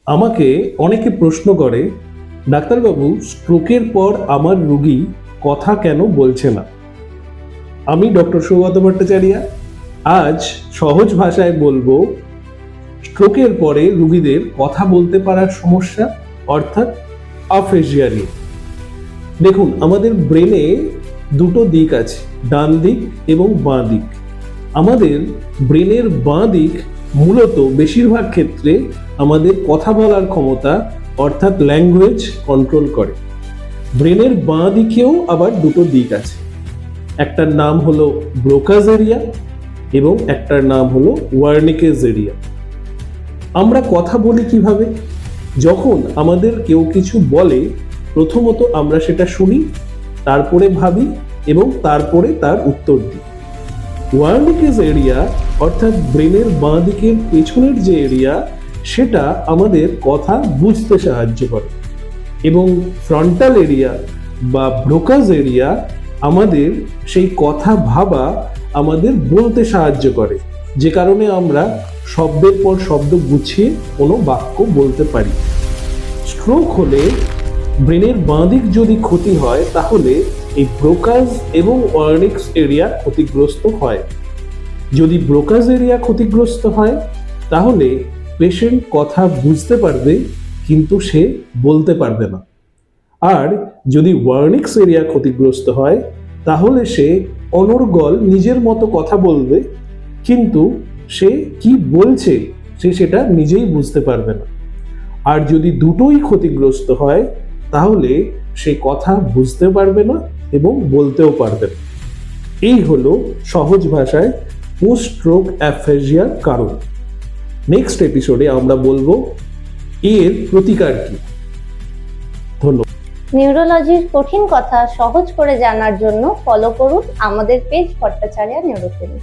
আমাকে অনেকে প্রশ্ন করে, ডাক্তারবাবু, স্ট্রোকের পর আমার রোগী কথা কেন বলছে না? আমি ডক্টর সৌগত ভট্টাচার্য আজ সহজ ভাষায় বলবো, স্ট্রোকের পরে রোগীদের কথা বলতে পারার সমস্যা অর্থাৎ অ্যাফেজিয়া নিয়ে। দেখুন, আমাদের ব্রেনে দুটো দিক আছে, ডান দিক এবং বাঁ দিক। আমাদের ব্রেনের বাঁ দিক মূলত বেশিরভাগ ক্ষেত্রে আমাদের কথা বলার ক্ষমতা অর্থাৎ ল্যাঙ্গুয়েজ কন্ট্রোল করে। ব্রেনের বাঁ দিকেও আবার দুটো দিক আছে, একটার নাম হলো ব্রোকাস এরিয়া এবং একটার নাম হলো ওয়ার্নিকেস এরিয়া। আমরা কথা বলি কিভাবে? যখন আমাদের কেউ কিছু বলে, প্রথমত আমরা সেটা শুনি, তারপরে ভাবি এবং তারপরে তার উত্তর দিই। ওয়ার্নিকেস এরিয়া অর্থাৎ ব্রেনের বাঁ দিকের পেছনের যে এরিয়া, সেটা আমাদের কথা বুঝতে সাহায্য করে, এবং ফ্রন্টাল এরিয়া বা ব্রোকাস এরিয়া আমাদের সেই কথা ভাবা আমাদের বলতে সাহায্য করে, যে কারণে আমরা শব্দের পর শব্দ গুছিয়ে কোনো বাক্য বলতে পারি। স্ট্রোক হলে ব্রেনের বাঁ দিক যদি ক্ষতি হয়, তাহলে এই ব্রোকাস এবং ওয়ার্নিকেস এরিয়া ক্ষতিগ্রস্ত হয়। যদি ব্রোকাস এরিয়া ক্ষতিগ্রস্ত হয়, তাহলে পেশেন্ট কথা বুঝতে পারবে কিন্তু সে বলতে পারবে না। আর যদি ওয়ার্নিকেস এরিয়া ক্ষতিগ্রস্ত হয়, তাহলে সে অনর্গল নিজের মতো কথা বলবে, কিন্তু সে কি বলছে সে সেটা নিজেই বুঝতে পারবে না। আর যদি দুটোই ক্ষতিগ্রস্ত হয়, তাহলে সে কথা বুঝতে পারবে না এবং বলতেও পারবে না। এই হলো সহজ ভাষায় পোস্ট স্ট্রোক অ্যাফেজিয়ার কারণ। নেক্সট এপিসোডে আমরা বলবো এর প্রতিকার কি। ধন্যবাদ। নিউরোলজির কঠিন কথা সহজ করে জানার জন্য ফলো করুন আমাদের পেজ ভট্টাচার্য নিউরোথেরাপি।